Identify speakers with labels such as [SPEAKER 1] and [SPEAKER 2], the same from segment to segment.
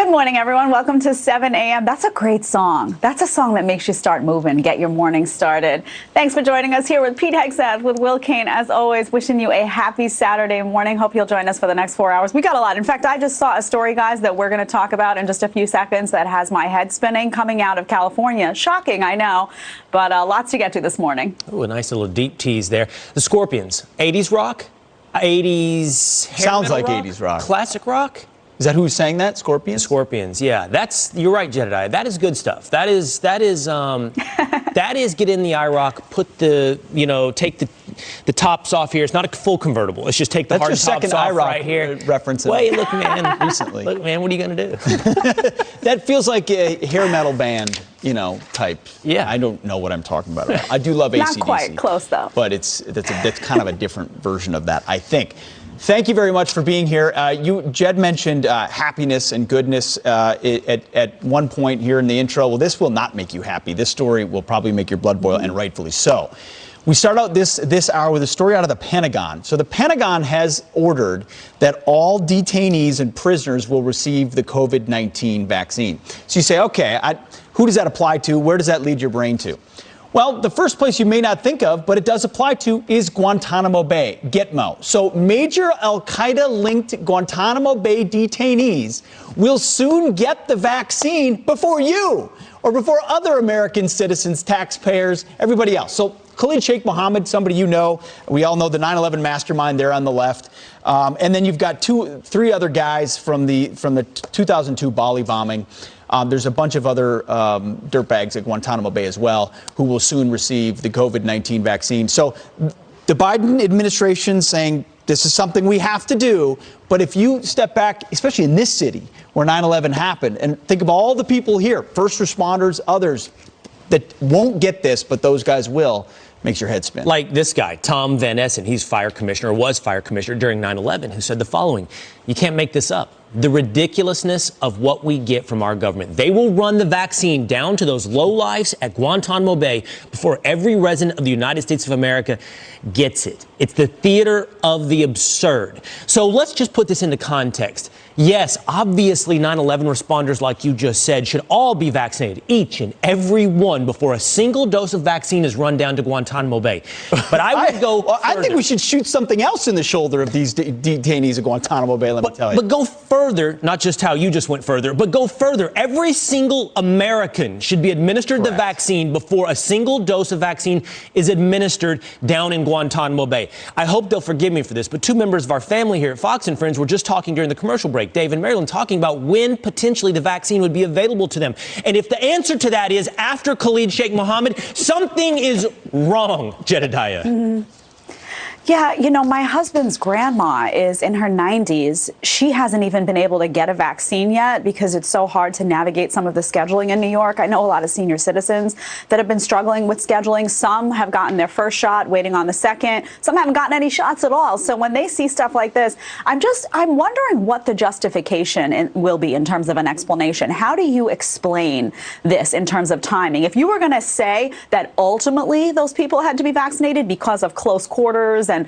[SPEAKER 1] Good morning, everyone. Welcome to 7 a.m. That's a great song. That's a song that makes you start moving, get your morning started. Thanks for joining us here with Pete Hegseth, with Will Kane. As always, wishing you a happy Saturday morning. Hope you'll join us for the next 4 hours. We got a lot. In fact, I just saw a story, guys, that we're going to talk about in just a few seconds that has my head spinning, coming out of California. Shocking, I know, but lots to get to this morning.
[SPEAKER 2] Oh, a nice little deep tease there. The Scorpions, 80s rock, 80s hair
[SPEAKER 3] sounds like
[SPEAKER 2] rock,
[SPEAKER 3] 80s rock.
[SPEAKER 2] Classic rock.
[SPEAKER 3] Is that who sang that? Scorpions?
[SPEAKER 2] Scorpions, yeah. You're right, Jedediah. That is good stuff. That is that is get in the IROC, put take the tops off here. It's not a full convertible. It's just take the hard tops off. That's your second IROC
[SPEAKER 3] right here. Reference.
[SPEAKER 2] Wait, look, man.
[SPEAKER 3] Recently.
[SPEAKER 2] Look, man, what are you going to do?
[SPEAKER 3] That feels like a hair metal band, type.
[SPEAKER 2] Yeah.
[SPEAKER 3] I don't know what I'm talking about. I do love AC/DC.
[SPEAKER 1] Not quite close, though.
[SPEAKER 3] But that's kind of a different version of that, I think. Thank you very much for being here. Jed mentioned happiness and goodness at one point here in the intro. Well, this will not make you happy. This story will probably make your blood boil, and rightfully so. We start out this hour with a story out of the Pentagon. So the Pentagon has ordered that all detainees and prisoners will receive the COVID-19 vaccine. So you say, okay, who does that apply to? Where does that lead your brain to? Well, the first place you may not think of, but it does apply to, is Guantanamo Bay, Gitmo. So major al-Qaeda-linked Guantanamo Bay detainees will soon get the vaccine before you or before other American citizens, taxpayers, everybody else. So Khalid Sheikh Mohammed, somebody you know, we all know the 9/11 mastermind there on the left. And then you've got three other guys from the 2002 Bali bombing. There's a bunch of other dirtbags at Guantanamo Bay as well who will soon receive the COVID-19 vaccine. So the Biden administration saying this is something we have to do. But if you step back, especially in this city where 9/11 happened, and think of all the people here, first responders, others that won't get this, but those guys will, makes your head spin.
[SPEAKER 2] Like this guy, Tom Van Essen, he's fire commissioner, was fire commissioner during 9/11, who said the following: you can't make this up. The ridiculousness of what we get from our government. They will run the vaccine down to those lowlifes at Guantanamo Bay before every resident of the United States of America gets it. It's the theater of the absurd. So let's just put this into context. Yes, obviously 9/11 responders, like you just said, should all be vaccinated, each and every one, before a single dose of vaccine is run down to Guantanamo Bay. But I would go further.
[SPEAKER 3] I think we should shoot something else in the shoulder of these detainees at Guantanamo Bay, let me tell you.
[SPEAKER 2] But go further, not just how you just went further, but go further. Every single American should be administered the vaccine before a single dose of vaccine is administered down in Guantanamo Bay. I hope they'll forgive me for this, but two members of our family here at Fox and Friends were just talking during the commercial break, Dave and Marilyn, talking about when potentially the vaccine would be available to them. And if the answer to that is after Khalid Sheikh Mohammed, something is wrong, Jedediah.
[SPEAKER 1] Mm-hmm. Yeah, my husband's grandma is in her 90s. She hasn't even been able to get a vaccine yet because it's so hard to navigate some of the scheduling in New York. I know a lot of senior citizens that have been struggling with scheduling. Some have gotten their first shot, waiting on the second. Some haven't gotten any shots at all. So when they see stuff like this, I'm wondering what the justification will be in terms of an explanation. How do you explain this in terms of timing? If you were going to say that ultimately those people had to be vaccinated because of close quarters and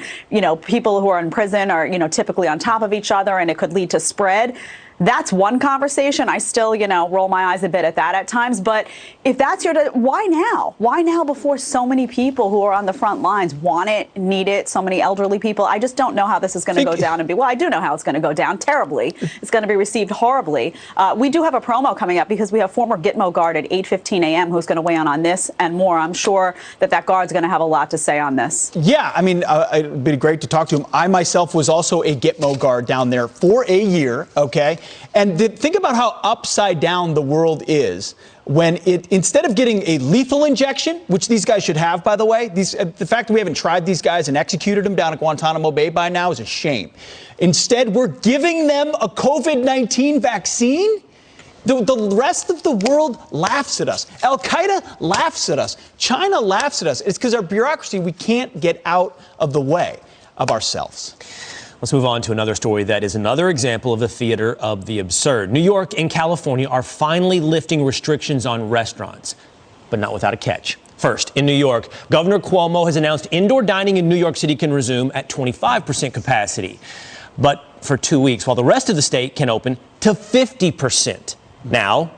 [SPEAKER 1] people who are in prison are, typically on top of each other and it could lead to spread. That's one conversation. I still, roll my eyes a bit at that at times. But if that's why now? Why now before so many people who are on the front lines want it, need it, so many elderly people? I just don't know how this is going to go down well, I do know how it's going to go down terribly. It's going to be received horribly. We do have a promo coming up because we have former Gitmo guard at 8:15 a.m. who's going to weigh in on this and more. I'm sure that guard's going to have a lot to say on this.
[SPEAKER 3] Yeah, I mean, it'd be great to talk to him. I myself was also a Gitmo guard down there for a year, okay? And think about how upside down the world is when instead of getting a lethal injection, which these guys should have, by the way, the fact that we haven't tried these guys and executed them down at Guantanamo Bay by now is a shame. Instead, we're giving them a COVID-19 vaccine. The rest of the world laughs at us. Al-Qaeda laughs at us. China laughs at us. It's because our bureaucracy, we can't get out of the way of ourselves.
[SPEAKER 2] Let's move on to another story that is another example of the theater of the absurd. New York and California are finally lifting restrictions on restaurants, but not without a catch. First, in New York, Governor Cuomo has announced indoor dining in New York City can resume at 25% capacity. But for 2 weeks, while the rest of the state can open to 50%. Now,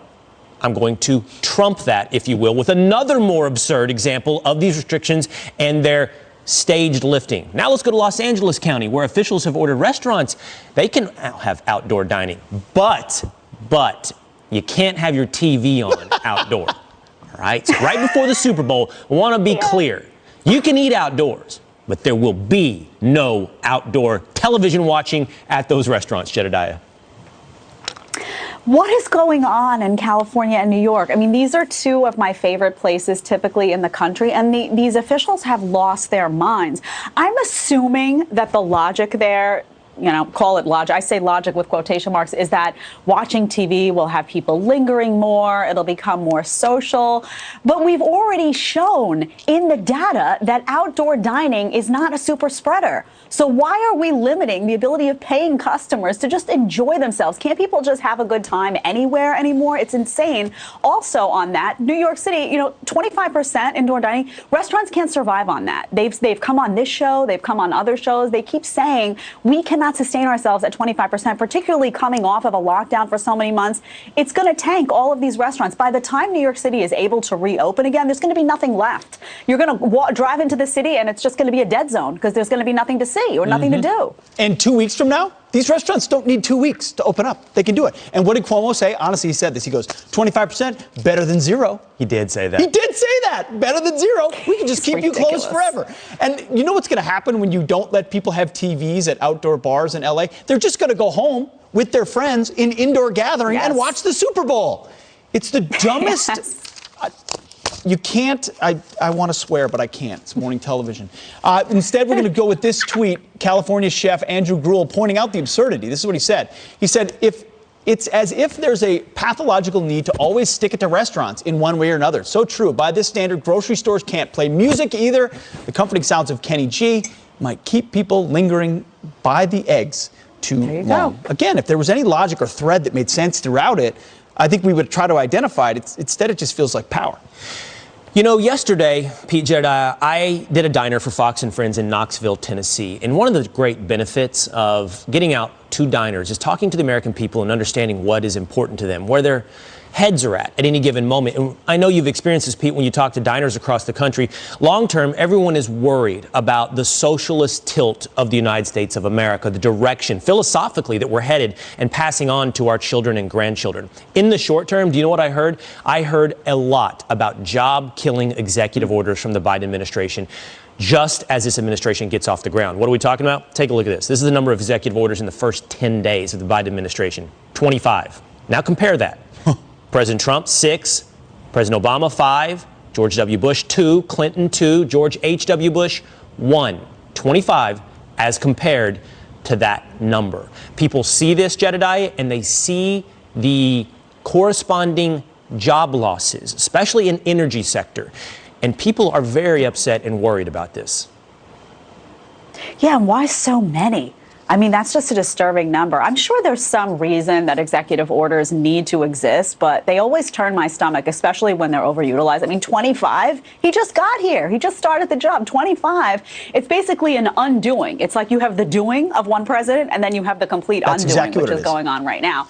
[SPEAKER 2] I'm going to trump that, if you will, with another more absurd example of these restrictions and their staged lifting. Now let's go to Los Angeles County, where officials have ordered restaurants. They can have outdoor dining, but you can't have your TV on outdoor. All right? So right before the Super Bowl, I want to be clear. You can eat outdoors, but there will be no outdoor television watching at those restaurants, Jedediah.
[SPEAKER 1] What is going on in California and New York? I mean, these are two of my favorite places typically in the country, and these officials have lost their minds. I'm assuming that the logic there, call it logic. I say logic with quotation marks, is that watching TV will have people lingering more. It'll become more social. But we've already shown in the data that outdoor dining is not a super spreader. So why are we limiting the ability of paying customers to just enjoy themselves? Can't people just have a good time anywhere anymore? It's insane. Also on that, New York City, 25% indoor dining, restaurants can't survive on that. They've come on this show, they've come on other shows. They keep saying we cannot sustain ourselves at 25%, particularly coming off of a lockdown for so many months. It's going to tank all of these restaurants. By the time New York City is able to reopen again, there's going to be nothing left. You're going to drive into the city and it's just going to be a dead zone because there's going to be nothing to see or nothing to do.
[SPEAKER 3] And 2 weeks from now, these restaurants don't need 2 weeks to open up. They can do it. And what did Cuomo say? Honestly, he said this. He goes, 25% better than zero.
[SPEAKER 2] He did say that.
[SPEAKER 3] He did say that. Better than zero. We can just keep you closed forever. And you know what's going to happen when you don't let people have TVs at outdoor bars in LA? They're just going to go home with their friends in indoor gathering and watch the Super Bowl. It's the dumbest. You can't, I want to swear, but I can't. It's morning television. Instead, we're going to go with this tweet. California chef Andrew Gruel pointing out the absurdity. This is what he said. He said, it's as if there's a pathological need to always stick it to restaurants in one way or another. So true. By this standard, grocery stores can't play music either. The comforting sounds of Kenny G might keep people lingering by the eggs too long. Again, if there was any logic or thread that made sense throughout it, I think we would try to identify it. Instead, it just feels like power.
[SPEAKER 2] Yesterday, Pete, Jedediah, I did a diner for Fox and Friends in Knoxville, Tennessee. And one of the great benefits of getting out to diners is talking to the American people and understanding what is important to them, where their heads are at any given moment. And I know you've experienced this, Pete, when you talk to diners across the country. Long term, everyone is worried about the socialist tilt of the United States of America, the direction philosophically that we're headed and passing on to our children and grandchildren. In the short term, do you know what I heard? I heard a lot about job-killing executive orders from the Biden administration just as this administration gets off the ground. What are we talking about? Take a look at this. This is the number of executive orders in the first 10 days of the Biden administration. 25. Now compare that. President Trump, 6. President Obama, 5. George W. Bush, 2. Clinton, 2. George H.W. Bush, 1. 25 as compared to that number. People see this, Jedediah, and they see the corresponding job losses, especially in energy sector. And people are very upset and worried about this.
[SPEAKER 1] Yeah, and why so many? I mean, that's just a disturbing number. I'm sure there's some reason that executive orders need to exist, but they always turn my stomach, especially when they're overutilized. I mean, 25, he just got here. He just started the job. 25, it's basically an undoing. It's like you have the doing of one president, and then you have the complete undoing, which is going on right now.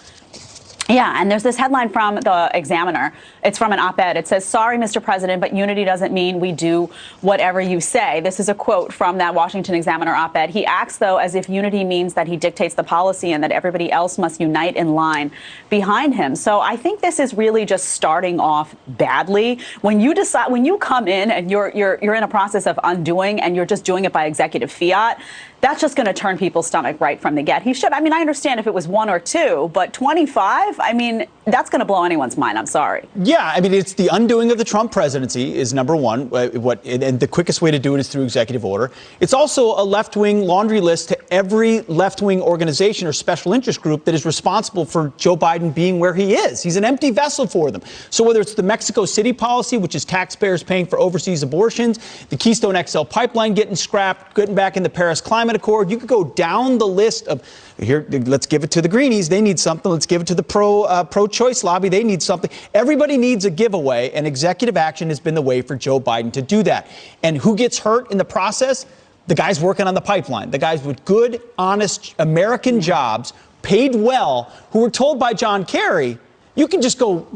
[SPEAKER 1] Yeah, and there's this headline from the Examiner. It's from an op-ed. It says, "Sorry, Mr. President, but unity doesn't mean we do whatever you say." This is a quote from that Washington Examiner op-ed. He acts, though, as if unity means that he dictates the policy and that everybody else must unite in line behind him. So I think this is really just starting off badly. When you decide, when you come in and you're in a process of undoing and you're just doing it by executive fiat, that's just going to turn people's stomach right from the get. He should. I mean, I understand if it was 1 or 2, but 25, I mean, that's going to blow anyone's mind. I'm sorry.
[SPEAKER 3] Yeah, I mean, it's the undoing of the Trump presidency is number one. And the quickest way to do it is through executive order. It's also a left-wing laundry list to every left-wing organization or special interest group that is responsible for Joe Biden being where he is. He's an empty vessel for them. So whether it's the Mexico City policy, which is taxpayers paying for overseas abortions, the Keystone XL pipeline getting scrapped, getting back in the Paris Climate Accord, you could go down the list of here. Let's give it to the Greenies. They need something. Let's give it to the pro-choice lobby. They need something. Everybody needs a giveaway, and executive action has been the way for Joe Biden to do that. And who gets hurt in the process? the guys working on the pipeline, the guys with good, honest American jobs, paid well, who were told by John Kerry, you can just go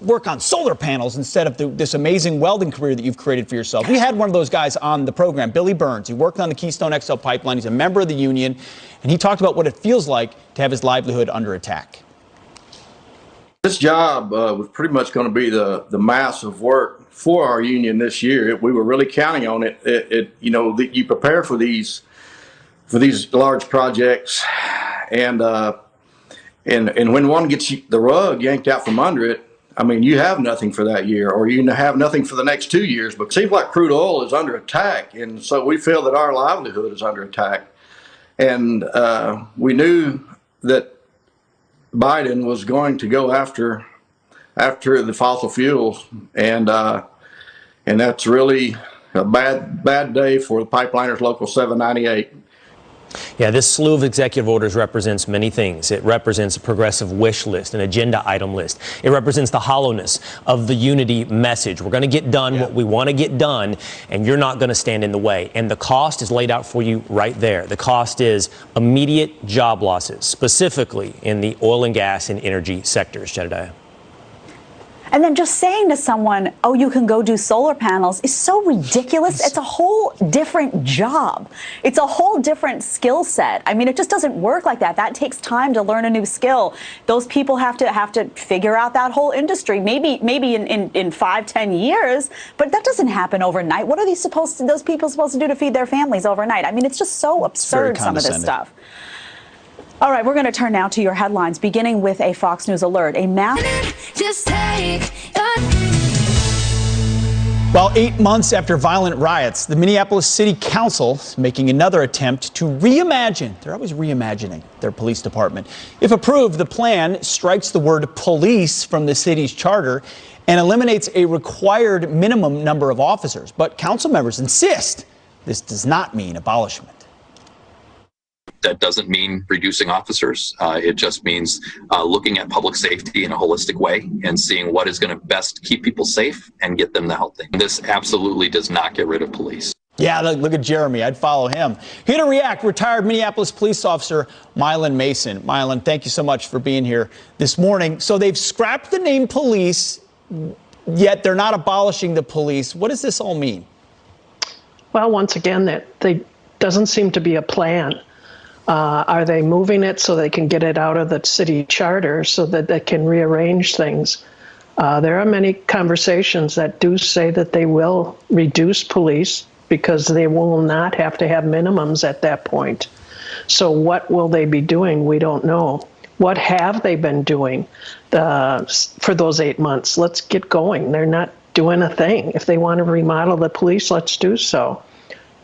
[SPEAKER 3] work on solar panels instead of this amazing welding career that you've created for yourself. We had one of those guys on the program, Billy Burns. He worked on the Keystone XL pipeline. He's a member of the union, and he talked about what it feels like to have his livelihood under attack.
[SPEAKER 4] This job was pretty much going to be the massive work for our union this year. We were really counting on it. You prepare for these large projects, and when one gets the rug yanked out from under it, I mean, you have nothing for that year, or you have nothing for the next 2 years. But it seems like crude oil is under attack, and so we feel that our livelihood is under attack. And we knew that Biden was going to go after the fossil fuels, and that's really a bad day for the Pipeliners Local 798.
[SPEAKER 2] Yeah, this slew of executive orders represents many things. It represents a progressive wish list, an agenda item list. It represents the hollowness of the unity message. We're going to get done what we want to get done, and you're not going to stand in the way. And the cost is laid out for you right there. The cost is immediate job losses, specifically in the oil and gas and energy sectors, Jedediah.
[SPEAKER 1] And then just saying to someone, oh, you can go do solar panels is so ridiculous. It's a whole different job. It's a whole different skill set. I mean, it just doesn't work like that. That takes time to learn a new skill. Those people have to figure out that whole industry, maybe in 5-10 years, but that doesn't happen overnight. What are those people supposed to do to feed their families overnight? I mean, it's just so absurd, some of this stuff. All right, we're going to turn now to your headlines, beginning with a Fox News alert.
[SPEAKER 5] Just take
[SPEAKER 3] Well, 8 months after violent riots, the Minneapolis City Council is making another attempt to reimagine. They're always reimagining their police department. If approved, the plan strikes the word police from the city's charter and eliminates a required minimum number of officers. But council members insist this does not mean abolishment.
[SPEAKER 6] That doesn't mean reducing officers. It just means looking at public safety in a holistic way and seeing what is going to best keep people safe and get them the help they need. This absolutely does not get rid of police.
[SPEAKER 3] Yeah, look at Jeremy. I'd follow him. Here to react, retired Minneapolis police officer Mylan Mason. Mylan, thank you so much for being here this morning. So they've scrapped the name police, yet they're not abolishing the police. What does this all mean?
[SPEAKER 7] Well, once again, that doesn't seem to be a plan. Are they moving it so they can get it out of the city charter so that they can rearrange things? There are many conversations that do say that they will reduce police because they will not have to have minimums at that point. So what will they be doing? We don't know. What have they been doing for those 8 months? Let's get going. They're not doing a thing. If they want to remodel the police, let's do so.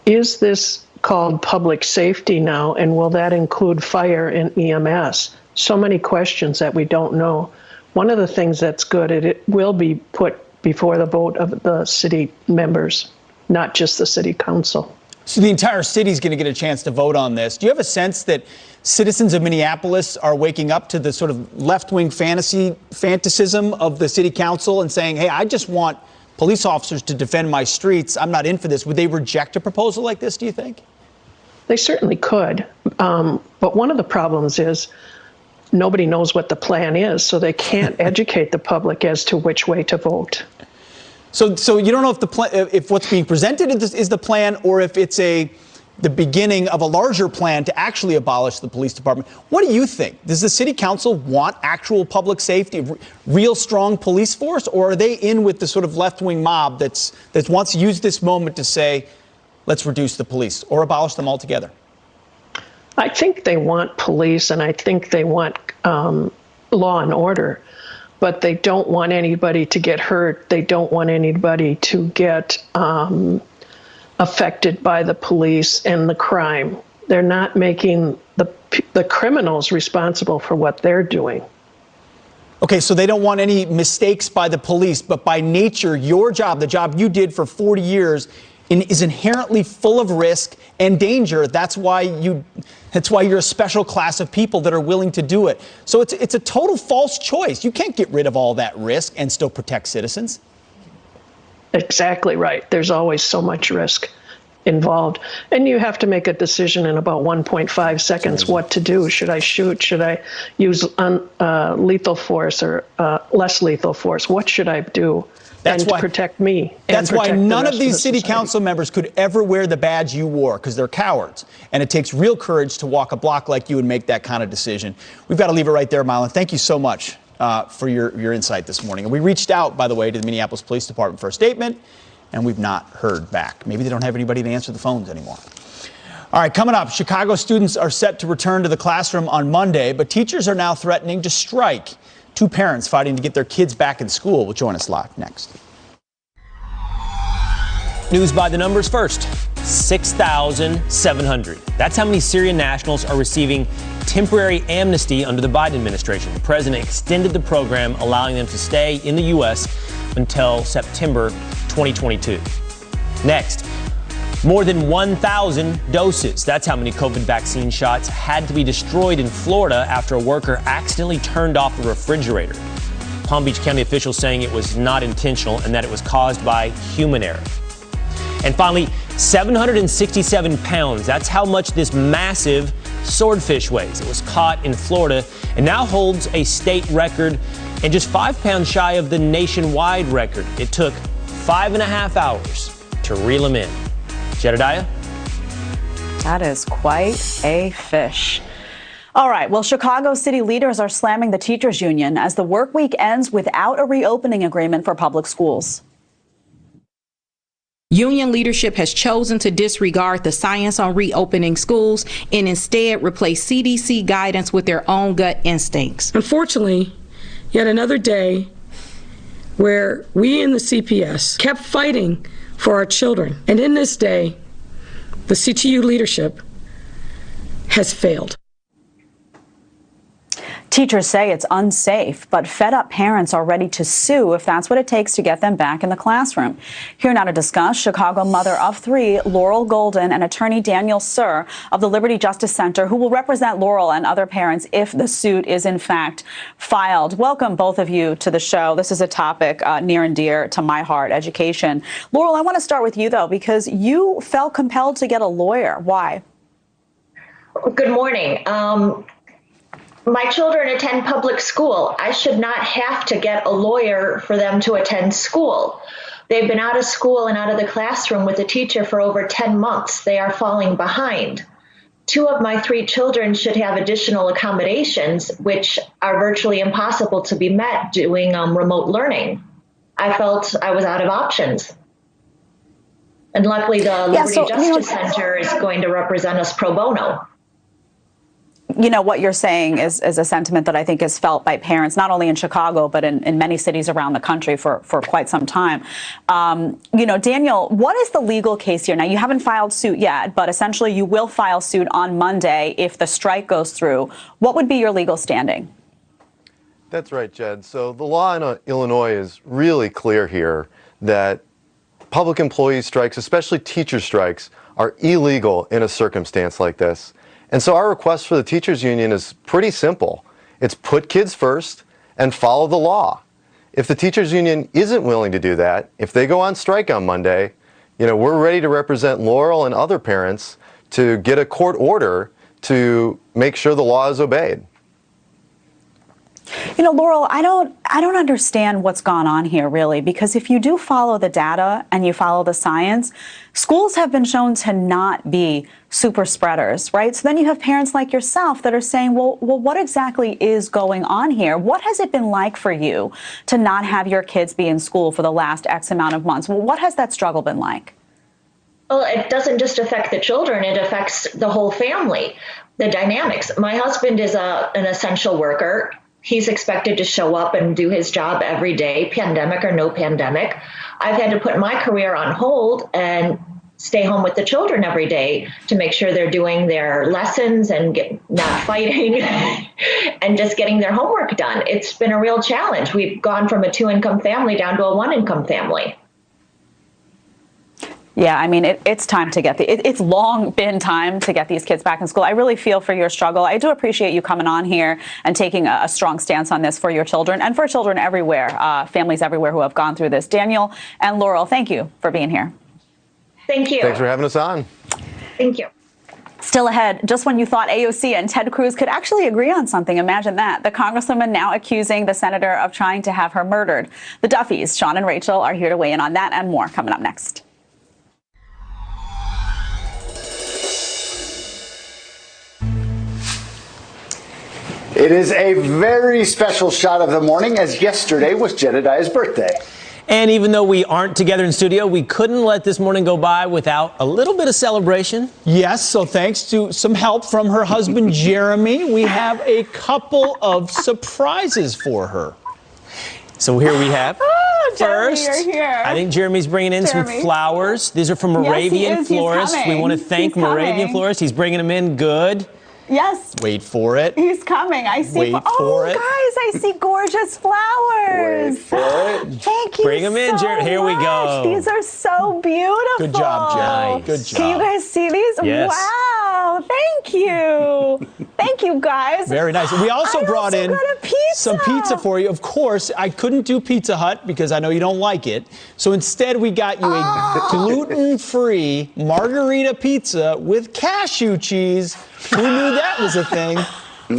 [SPEAKER 7] Is this called public safety now, and will that include fire and EMS? So many questions that we don't know. One of the things that's good, it will be put before the vote of the city members, not just the city council.
[SPEAKER 3] So the entire city is going to get a chance to vote on this. Do you have a sense that citizens of Minneapolis are waking up to the sort of left-wing fantasism of the city council and saying, hey, I just want police officers to defend my streets. I'm not in for this. Would they reject a proposal like this, do you think?
[SPEAKER 7] They certainly could. But one of the problems is nobody knows what the plan is, so they can't educate the public as to which way to vote.
[SPEAKER 3] So you don't know if what's being presented is the plan, or if it's the beginning of a larger plan to actually abolish the police department. What do you think? Does the city council want actual public safety, real strong police force, or are they in with the sort of left-wing mob that wants to use this moment to say, let's reduce the police or abolish them altogether?
[SPEAKER 7] I think they want police, and I think they want law and order, but they don't want anybody to get hurt. They don't want anybody to get affected by the police and the crime. They're not making the criminals responsible for what they're doing.
[SPEAKER 3] Okay, so they don't want any mistakes by the police, but by nature, your job, the job you did for 40 years, is inherently full of risk and danger. That's why you're a special class of people that are willing to do it. So it's a total false choice. You can't get rid of all that risk and still protect citizens.
[SPEAKER 7] Exactly right. There's always so much risk. involved. And you have to make a decision in about 1.5 seconds what to do. Should I shoot? Should I use lethal force or less lethal force? What should I do?
[SPEAKER 3] That's
[SPEAKER 7] and
[SPEAKER 3] why,
[SPEAKER 7] protect me.
[SPEAKER 3] That's why none of these city
[SPEAKER 7] society.
[SPEAKER 3] council members could ever wear the badge you wore, because they're cowards. And it takes real courage to walk a block like you and make that kind of decision. We've got to leave it right there, Mylan. Thank you so much for your insight this morning. And we reached out, by the way, to the Minneapolis Police Department for a statement, and we've not heard back. Maybe they don't have anybody to answer the phones anymore. All right, coming up, Chicago students are set to return to the classroom on Monday, but teachers are now threatening to strike. Two parents fighting to get their kids back in school will join us live next.
[SPEAKER 2] News by the numbers first. 6,700. That's how many Syrian nationals are receiving temporary amnesty under the Biden administration. The president extended the program, allowing them to stay in the U.S. until September 2022. Next, more than 1,000 doses. That's how many COVID vaccine shots had to be destroyed in Florida after a worker accidentally turned off the refrigerator. Palm Beach County officials saying it was not intentional and that it was caused by human error. And finally, 767 pounds. That's how much this massive swordfish weighs. It was caught in Florida and now holds a state record and just 5 pounds shy of the nationwide record. It took 5.5 hours to reel him in. Jedediah?
[SPEAKER 1] That is quite a fish. All right. Well, Chicago city leaders are slamming the teachers union as the work week ends without a reopening agreement for public schools.
[SPEAKER 8] Union leadership has chosen to disregard the science on reopening schools and instead replace CDC guidance with their own gut instincts.
[SPEAKER 9] Unfortunately, yet another day where we in the CPS kept fighting for our children. And in this day, the CTU leadership has failed.
[SPEAKER 1] Teachers say it's unsafe, but fed up parents are ready to sue if that's what it takes to get them back in the classroom. Here now to discuss, Chicago mother of three, Laurel Golden, and attorney Daniel Sir of the Liberty Justice Center, who will represent Laurel and other parents if the suit is in fact filed. Welcome, both of you, to the show. This is a topic near and dear to my heart, education. Laurel, I want to start with you, though, because you felt compelled to get a lawyer. Why?
[SPEAKER 10] Good morning. My children attend public school. I should not have to get a lawyer for them to attend school. They've been out of school and out of the classroom with a teacher for over 10 months. They are falling behind. 2 of my 3 children should have additional accommodations, which are virtually impossible to be met doing remote learning. I felt I was out of options. And luckily, the Liberty Justice Center is going to represent us pro bono.
[SPEAKER 1] You know, what you're saying is a sentiment that I think is felt by parents, not only in Chicago, but in many cities around the country for quite some time. You know, Daniel, what is the legal case here? Now, you haven't filed suit yet, but essentially you will file suit on Monday if the strike goes through. What would be your legal standing?
[SPEAKER 11] That's right, Jed. So the law in Illinois is really clear here that public employee strikes, especially teacher strikes, are illegal in a circumstance like this. And so our request for the teachers union is pretty simple. It's put kids first and follow the law. If the teachers union isn't willing to do that, if they go on strike on Monday, you know, we're ready to represent Laurel and other parents to get a court order to make sure the law is obeyed.
[SPEAKER 1] You know, Laurel, I don't understand what's gone on here, really, because if you do follow the data and you follow the science, schools have been shown to not be super spreaders, right? So then you have parents like yourself that are saying, well, what exactly is going on here? What has it been like for you to not have your kids be in school for the last X amount of months? Well, what has that struggle been like?
[SPEAKER 10] Well, it doesn't just affect the children, it affects the whole family, the dynamics. My husband is an essential worker. He's expected to show up and do his job every day, pandemic or no pandemic. I've had to put my career on hold and stay home with the children every day to make sure they're doing their lessons and not fighting and just getting their homework done. It's been a real challenge. We've gone from a 2-income family down to a 1-income family.
[SPEAKER 1] Yeah, I mean, it's time to get it's long been time to get these kids back in school. I really feel for your struggle. I do appreciate you coming on here and taking a strong stance on this for your children and for children everywhere, families everywhere who have gone through this. Daniel and Laurel, thank you for being here.
[SPEAKER 10] Thank you.
[SPEAKER 11] Thanks for having us on.
[SPEAKER 10] Thank you.
[SPEAKER 1] Still ahead, just when you thought AOC and Ted Cruz could actually agree on something, imagine that. The congresswoman now accusing the senator of trying to have her murdered. The Duffys, Sean and Rachel, are here to weigh in on that and more coming up next.
[SPEAKER 12] It is a very special shot of the morning, as yesterday was Jedediah's birthday.
[SPEAKER 2] And even though we aren't together in studio, we couldn't let this morning go by without a little bit of celebration.
[SPEAKER 3] Yes, so thanks to some help from her husband, Jeremy, we have a couple of surprises for her.
[SPEAKER 2] So here we have.
[SPEAKER 1] Jeremy,
[SPEAKER 2] First,
[SPEAKER 1] you're here.
[SPEAKER 2] I think Jeremy's bringing in some flowers. These are from Moravian
[SPEAKER 1] Yes, he is. He's
[SPEAKER 2] Florist. We
[SPEAKER 1] coming.
[SPEAKER 2] want to thank
[SPEAKER 1] He's
[SPEAKER 2] Moravian
[SPEAKER 1] coming.
[SPEAKER 2] Florist. He's bringing them in good.
[SPEAKER 1] Yes,
[SPEAKER 3] Wait for it.
[SPEAKER 1] he's coming. I see.
[SPEAKER 3] Wait for it.
[SPEAKER 1] Guys, I see gorgeous flowers.
[SPEAKER 12] Wait for it.
[SPEAKER 1] Thank you.
[SPEAKER 2] Bring 'em in,
[SPEAKER 1] so
[SPEAKER 2] Jared. Here we
[SPEAKER 1] much.
[SPEAKER 2] go.
[SPEAKER 1] These are so beautiful.
[SPEAKER 3] Good job, Jeremy.
[SPEAKER 2] Nice.
[SPEAKER 3] Good job.
[SPEAKER 1] Can you guys see these?
[SPEAKER 2] Yes.
[SPEAKER 1] Wow. Thank you. Thank you, guys.
[SPEAKER 3] Very nice. We also
[SPEAKER 1] I
[SPEAKER 3] brought
[SPEAKER 1] also
[SPEAKER 3] in
[SPEAKER 1] got a pizza.
[SPEAKER 3] some pizza for you. Of course, I couldn't do Pizza Hut because I know you don't like it. So instead, we got you a gluten-free margarita pizza with cashew cheese. Who knew that was a thing?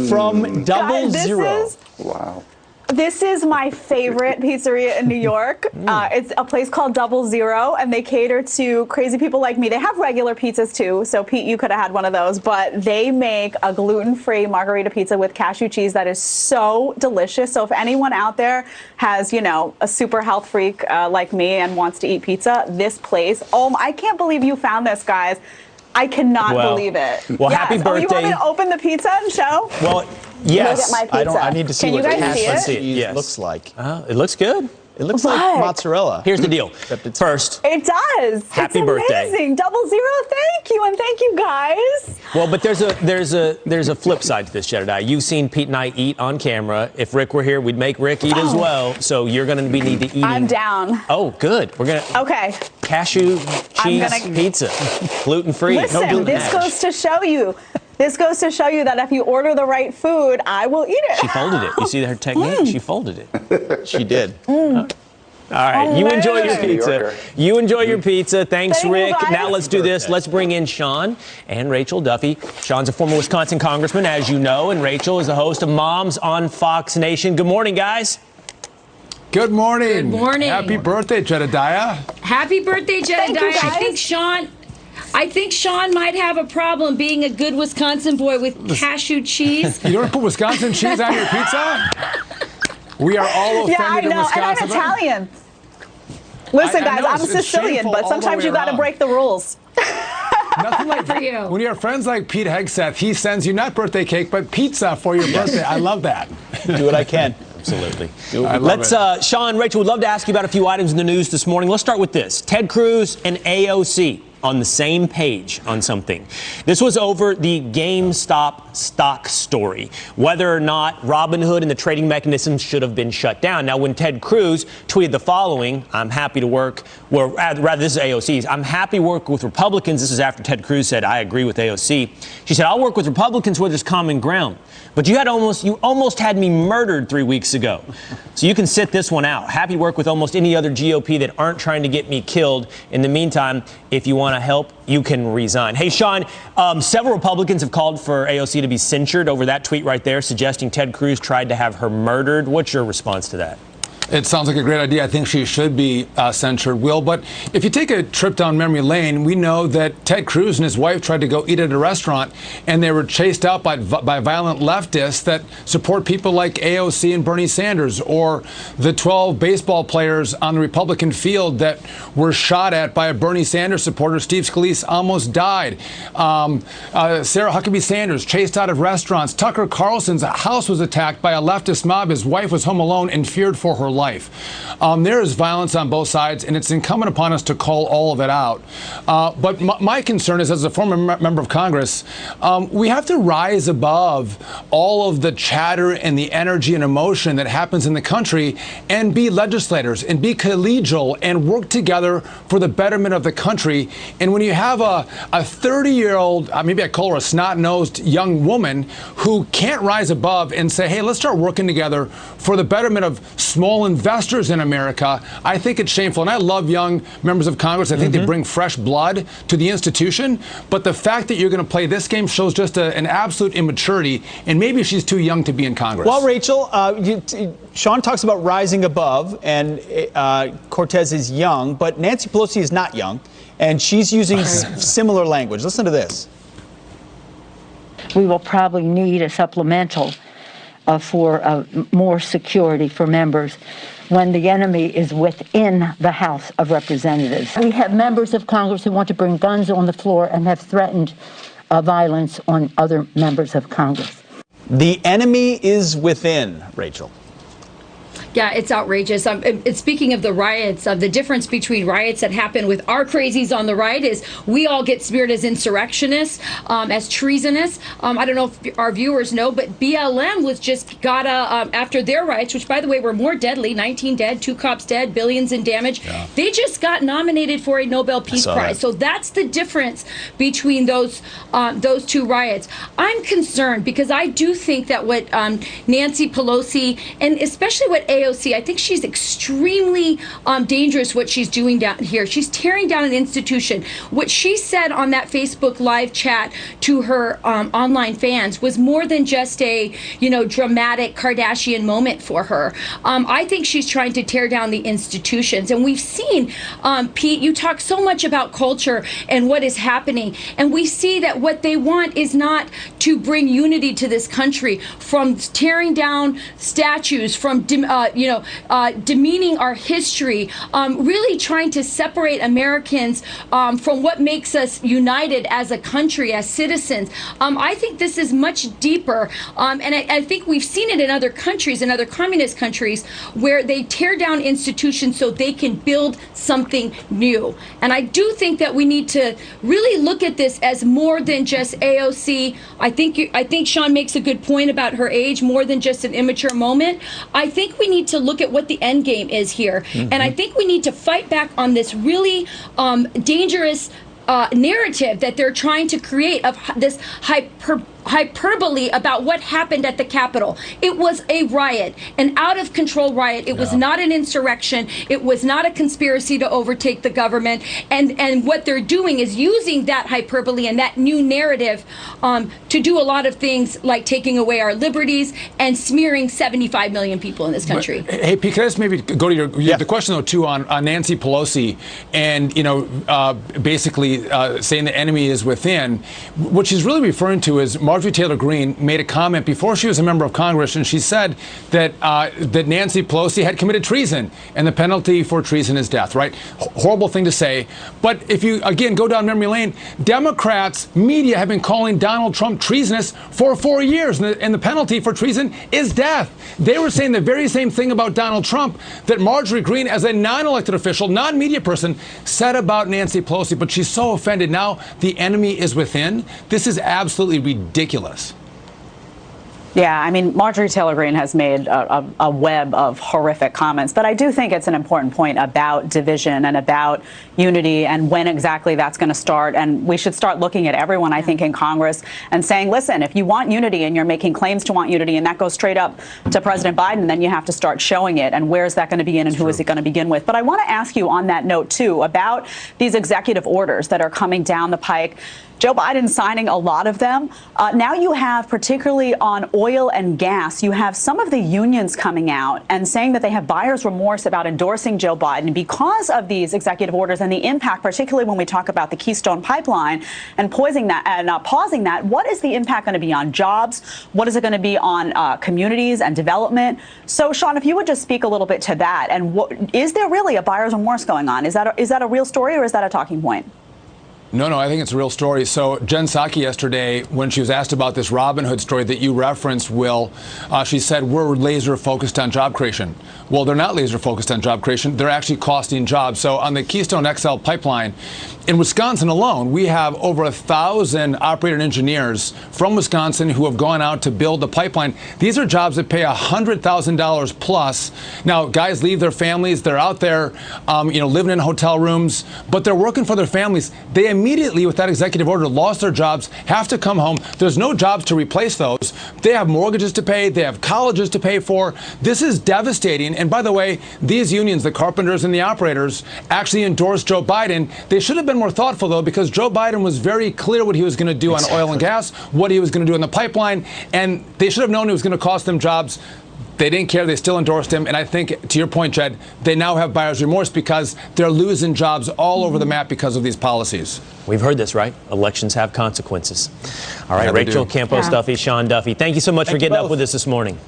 [SPEAKER 3] From Double
[SPEAKER 1] Guys,
[SPEAKER 3] Zero.
[SPEAKER 12] Wow.
[SPEAKER 1] This is my favorite pizzeria in New York. It's a place called Double Zero, and they cater to crazy people like me. They have regular pizzas too, so Pete, you could have had one of those, but they make a gluten-free margarita pizza with cashew cheese that is so delicious. So if anyone out there has, a super health freak like me and wants to eat pizza, this place, I can't believe you found this, guys. I cannot believe it.
[SPEAKER 2] Well, happy
[SPEAKER 1] You want
[SPEAKER 2] birthday.
[SPEAKER 1] me to open the pizza and show?
[SPEAKER 2] Well, yes.
[SPEAKER 1] Look at my pizza.
[SPEAKER 3] I need to see
[SPEAKER 1] Can
[SPEAKER 3] what
[SPEAKER 1] you
[SPEAKER 3] the
[SPEAKER 1] guys see
[SPEAKER 3] cashew
[SPEAKER 1] it?
[SPEAKER 3] cheese
[SPEAKER 2] Yes.
[SPEAKER 3] looks like.
[SPEAKER 2] It looks good.
[SPEAKER 3] It looks
[SPEAKER 1] What?
[SPEAKER 3] like mozzarella.
[SPEAKER 2] Here's the deal.
[SPEAKER 3] Except it's
[SPEAKER 2] First,
[SPEAKER 1] It does.
[SPEAKER 2] Happy
[SPEAKER 1] it's
[SPEAKER 2] birthday.
[SPEAKER 1] Amazing. Double Zero, thank you, and thank you guys.
[SPEAKER 2] well, but there's a flip side to this, Jedediah. You've seen Pete and I eat on camera. If Rick were here, we'd make Rick eat as well. So you're going to need to eat.
[SPEAKER 1] I'm down.
[SPEAKER 2] Oh, good. We're gonna
[SPEAKER 1] Okay.
[SPEAKER 2] cashew cheese
[SPEAKER 1] gonna-
[SPEAKER 2] pizza, gluten free.
[SPEAKER 1] Listen,
[SPEAKER 2] no gluten.
[SPEAKER 1] this goes to show you. This goes to show you that if you order the right food, I will eat it.
[SPEAKER 2] She folded it. You see her technique? She folded it.
[SPEAKER 3] She did.
[SPEAKER 2] All right, you enjoy your
[SPEAKER 1] Amazing.
[SPEAKER 2] pizza. You enjoy your pizza. Thanks,
[SPEAKER 1] Thank you,
[SPEAKER 2] Rick.
[SPEAKER 1] guys.
[SPEAKER 2] Now let's do this. Let's bring in Sean and Rachel Duffy. Sean's a former Wisconsin congressman, as you know, and Rachel is the host of Moms on Fox Nation. Good morning, guys.
[SPEAKER 13] Good morning.
[SPEAKER 14] Good morning.
[SPEAKER 13] Happy birthday, Jedediah.
[SPEAKER 14] Happy birthday,
[SPEAKER 1] Thank
[SPEAKER 14] Jedediah.
[SPEAKER 1] you, guys.
[SPEAKER 14] I think Sean might have a problem being a good Wisconsin boy with cashew cheese.
[SPEAKER 13] You don't put Wisconsin cheese on your pizza? We are all offended
[SPEAKER 1] Yeah, I
[SPEAKER 13] in
[SPEAKER 1] know, and I'm
[SPEAKER 13] Wisconsin.
[SPEAKER 1] Italian. Listen,
[SPEAKER 13] I
[SPEAKER 1] guys,
[SPEAKER 13] know,
[SPEAKER 1] I'm
[SPEAKER 13] it's
[SPEAKER 1] Sicilian,
[SPEAKER 13] shameful
[SPEAKER 1] but
[SPEAKER 13] all the
[SPEAKER 1] sometimes
[SPEAKER 13] way
[SPEAKER 1] you got to
[SPEAKER 13] around.
[SPEAKER 1] break the rules.
[SPEAKER 13] Nothing like
[SPEAKER 14] for you.
[SPEAKER 13] When you have friends like Pete Hegseth, he sends you not birthday cake, but pizza for your birthday. I love that.
[SPEAKER 3] Do what I can.
[SPEAKER 2] Absolutely.
[SPEAKER 13] I love
[SPEAKER 2] Let's, Sean, Rachel, would love to ask you about a few items in the news this morning. Let's start with this. Ted Cruz and AOC on the same page on something. This was over the GameStop stock story, whether or not Robinhood and the trading mechanisms should have been shut down. Now, when Ted Cruz tweeted the following, I'm happy to work, well, rather, this is AOC's, I'm happy to work with Republicans. This is after Ted Cruz said, I agree with AOC. She said, I'll work with Republicans where there's common ground. But you almost had me murdered 3 weeks ago. So you can sit this one out. Happy to work with almost any other GOP that aren't trying to get me killed. In the meantime, if you want to help, you can resign. Hey, Sean, several Republicans have called for AOC to be censured over that tweet right there, suggesting Ted Cruz tried to have her murdered. What's your response to that?
[SPEAKER 13] It sounds like a great idea. I think she should be censured, Will. But if you take a trip down memory lane, we know that Ted Cruz and his wife tried to go eat at a restaurant, and they were chased out by violent leftists that support people like AOC and Bernie Sanders, or the 12 baseball players on the Republican field that were shot at by a Bernie Sanders supporter. Steve Scalise almost died. Sarah Huckabee Sanders chased out of restaurants. Tucker Carlson's house was attacked by a leftist mob. His wife was home alone and feared for her life. There is violence on both sides, and it's incumbent upon us to call all of it out. But my concern is, as a former member of Congress, we have to rise above all of the chatter and the energy and emotion that happens in the country and be legislators and be collegial and work together for the betterment of the country. And when you have a 30-year-old, maybe I call her a snot-nosed young woman who can't rise above and say, hey, let's start working together for the betterment of small institutional investors in America. I think it's shameful. And I love young members of Congress. I think they bring fresh blood to the institution. But the fact that you're going to play this game shows just an absolute immaturity. And maybe she's too young to be in Congress.
[SPEAKER 3] Well, Rachel, Sean talks about rising above, and Cortez is young, but Nancy Pelosi is not young, and she's using similar language. Listen to this.
[SPEAKER 15] We will probably need a supplemental for more security for members when the enemy is within the House of Representatives. We have members of Congress who want to bring guns on the floor and have threatened violence on other members of Congress.
[SPEAKER 3] The enemy is within, Rachel.
[SPEAKER 14] Yeah, it's outrageous. Speaking of the riots, the difference between riots that happen with our crazies on the right is we all get smeared as insurrectionists, as treasonous. I don't know if our viewers know, but BLM was just got after their riots, which, by the way, were more deadly, 19 dead, 2 cops dead, billions in damage. Yeah. They just got nominated for a Nobel Peace Prize. So that's the difference between those two riots. I'm concerned because I do think that what Nancy Pelosi, and especially what AOC, I think she's extremely dangerous what she's doing down here. She's tearing down an institution. What she said on that Facebook live chat to her online fans was more than just a, dramatic Kardashian moment for her. I think she's trying to tear down the institutions. And we've seen, Pete, you talk so much about culture and what is happening. And we see that what they want is not to bring unity to this country, from tearing down statues, from demeaning our history, really trying to separate Americans from what makes us united as a country, as citizens. I think this is much deeper, and I think we've seen it in other countries, in other communist countries, where they tear down institutions so they can build something new. And I do think that we need to really look at this as more than just AOC. I think Sean makes a good point about her age, more than just an immature moment. I think we need to look at what the end game is here. And I think we need to fight back on this really dangerous narrative that they're trying to create of this hyperbole about what happened at the Capitol. It was a riot, an out-of-control riot. It was not an insurrection. It was not a conspiracy to overtake the government. And what they're doing is using that hyperbole and that new narrative to do a lot of things like taking away our liberties and smearing 75 million people in this country.
[SPEAKER 13] But, hey, Pete, can I just maybe go to the question, though, too, on Nancy Pelosi and, basically saying the enemy is within. What she's really referring to is Marjorie Taylor Greene made a comment before she was a member of Congress, and she said that that Nancy Pelosi had committed treason, and the penalty for treason is death, right? Horrible thing to say. But if you, again, go down memory lane, Democrats, media have been calling Donald Trump treasonous for 4 years, and the penalty for treason is death. They were saying the very same thing about Donald Trump that Marjorie Greene, as a non-elected official, non-media person, said about Nancy Pelosi, but she's so offended now the enemy is within. This is absolutely ridiculous.
[SPEAKER 1] Yeah, I mean, Marjorie Taylor Greene has made a web of horrific comments, but I do think it's an important point about division and about unity and when exactly that's going to start. And we should start looking at everyone, I think, in Congress and saying, listen, if you want unity and you're making claims to want unity and that goes straight up to President Biden, then you have to start showing it. And where is that going to begin and who is it going to begin with? But I want to ask you on that note, too, about these executive orders that are coming down the pike. Joe Biden signing a lot of them. Now you have, particularly on oil and gas, you have some of the unions coming out and saying that they have buyer's remorse about endorsing Joe Biden because of these executive orders and the impact, particularly when we talk about the Keystone Pipeline and pausing that. What is the impact going to be on jobs? What is it going to be on communities and development? So, Sean, if you would just speak a little bit to that, and is there really a buyer's remorse going on? Is that a real story, or is that a talking point?
[SPEAKER 13] No, I think it's a real story. So Jen Psaki yesterday, when she was asked about this Robin Hood story that you referenced, Will, she said, we're laser focused on job creation. Well, they're not laser focused on job creation. They're actually costing jobs. So on the Keystone XL pipeline, in Wisconsin alone, we have over 1,000 operator and engineers from Wisconsin who have gone out to build the pipeline. These are jobs that pay $100,000 plus. Now, guys leave their families. They're out there, living in hotel rooms, but they're working for their families. They immediately, with that executive order, lost their jobs, have to come home. There's no jobs to replace those. They have mortgages to pay. They have colleges to pay for. This is devastating. And by the way, these unions, the carpenters and the operators, actually endorsed Joe Biden. They should have been more thoughtful, though, because Joe Biden was very clear what he was going to do on oil and gas, what he was going to do on the pipeline, and they should have known it was going to cost them jobs. They didn't care. They still endorsed him. And I think, to your point, Jed, they now have buyer's remorse because they're losing jobs all over the map because of these policies.
[SPEAKER 2] We've heard this, right? Elections have consequences. All right,
[SPEAKER 13] Yeah, they
[SPEAKER 2] Rachel
[SPEAKER 13] do.
[SPEAKER 2] Campos Duffy, Sean Duffy, thank you so much for getting up with us this morning.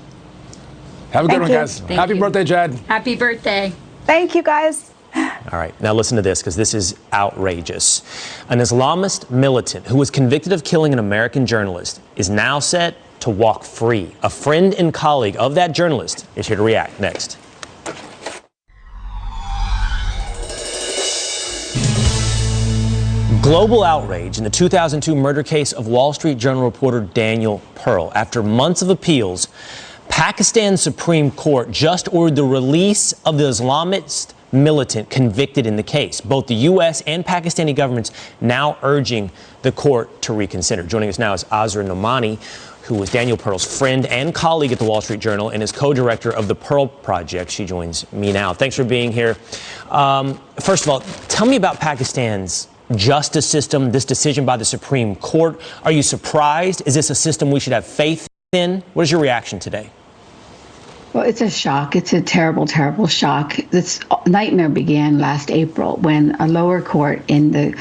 [SPEAKER 13] Have a good one, guys.
[SPEAKER 14] Thank
[SPEAKER 13] Happy
[SPEAKER 14] you.
[SPEAKER 13] birthday, Jed.
[SPEAKER 14] Happy birthday.
[SPEAKER 1] Thank you, guys.
[SPEAKER 2] All right, now listen to this, because this is outrageous. An Islamist militant who was convicted of killing an American journalist is now set to walk free. A friend and colleague of that journalist is here to react next. Global outrage in the 2002 murder case of Wall Street Journal reporter Daniel Pearl. After months of appeals, Pakistan's Supreme Court just ordered the release of the Islamist militant convicted in the case. Both the U.S. and Pakistani governments now urging the court to reconsider. Joining us now is Azra Nomani, who was Daniel Pearl's friend and colleague at the Wall Street Journal and is co-director of the Pearl Project. She joins me now. Thanks for being here. First of all, tell me about Pakistan's justice system, this decision by the Supreme Court. Are you surprised? Is this a system we should have faith in? What is your reaction today?
[SPEAKER 16] Well, it's a shock. It's a terrible, terrible shock. This nightmare began last April when a lower court in the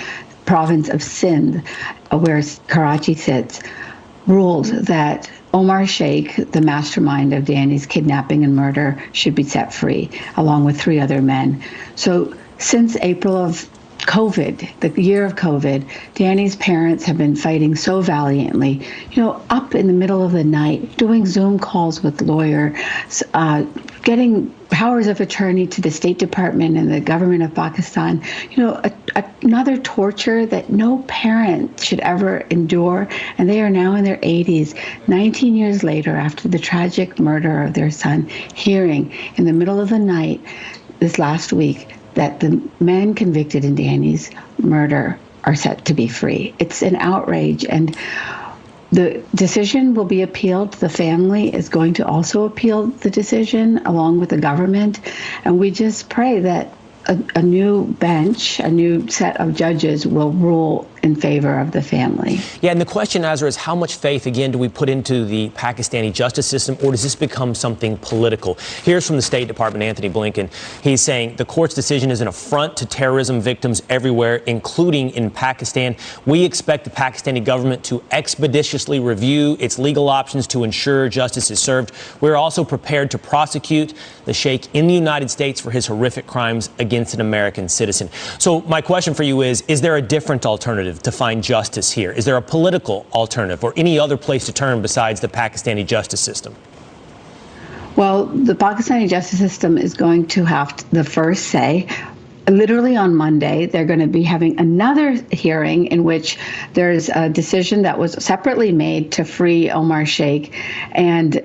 [SPEAKER 16] province of Sindh, where Karachi sits, ruled that Omar Sheikh, the mastermind of Danny's kidnapping and murder, should be set free, along with 3 other men. So since April of COVID, the year of COVID, Danny's parents have been fighting so valiantly, up in the middle of the night, doing Zoom calls with lawyers, getting powers of attorney to the State Department and the government of Pakistan, another torture that no parent should ever endure. And they are now in their 80s, 19 years later, after the tragic murder of their son, hearing in the middle of the night this last week that the men convicted in Danny's murder are set to be free. It's an outrage, and the decision will be appealed. The family is going to also appeal the decision along with the government, and we just pray that a new bench, a new set of judges will rule in favor of the family.
[SPEAKER 2] Yeah, and the question, Azra, is how much faith, again, do we put into the Pakistani justice system, or does this become something political? Here's from the State Department, Anthony Blinken. He's saying the court's decision is an affront to terrorism victims everywhere, including in Pakistan. We expect the Pakistani government to expeditiously review its legal options to ensure justice is served. We're also prepared to prosecute the Sheikh in the United States for his horrific crimes against an American citizen. So my question for you is there a different alternative to find justice here? Is there a political alternative or any other place to turn besides the Pakistani justice system?
[SPEAKER 16] Well, the Pakistani justice system is going to have the first say. Literally on Monday, they're going to be having another hearing in which there's a decision that was separately made to free Omar Sheikh. And,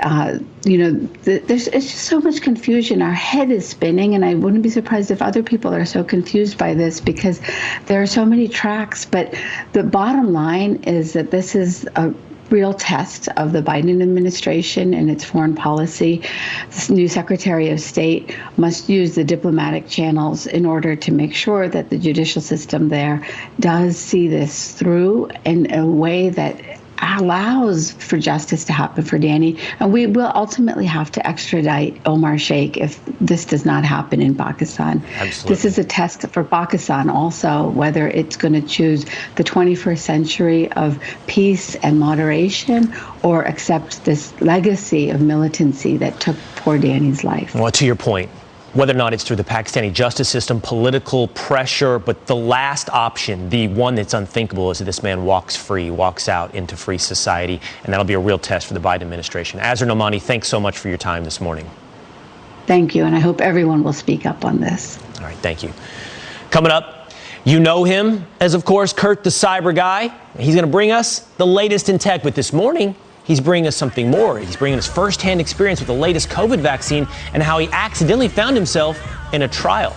[SPEAKER 16] it's just so much confusion. Our head is spinning, and I wouldn't be surprised if other people are so confused by this because there are so many tracks. But the bottom line is that this is a real test of the Biden administration and its foreign policy. This new Secretary of State must use the diplomatic channels in order to make sure that the judicial system there does see this through in a way that allows for justice to happen for Danny. And we will ultimately have to extradite Omar Sheikh if this does not happen in Pakistan.
[SPEAKER 2] Absolutely.
[SPEAKER 16] This is a test for Pakistan also, whether it's going to choose the 21st century of peace and moderation or accept this legacy of militancy that took poor Danny's life.
[SPEAKER 2] Well, to your point, whether or not it's through the Pakistani justice system, political pressure, but the last option, the one that's unthinkable, is that this man walks free, walks out into free society, and that'll be a real test for the Biden administration. Azra Nomani, thanks so much for your time this morning.
[SPEAKER 16] Thank you, and I hope everyone will speak up on this.
[SPEAKER 2] All right, thank you. Coming up, you know him as, of course, Kurt the Cyber Guy. He's going to bring us the latest in tech, but this morning, he's bringing us something more. He's bringing us firsthand experience with the latest COVID vaccine and how he accidentally found himself in a trial.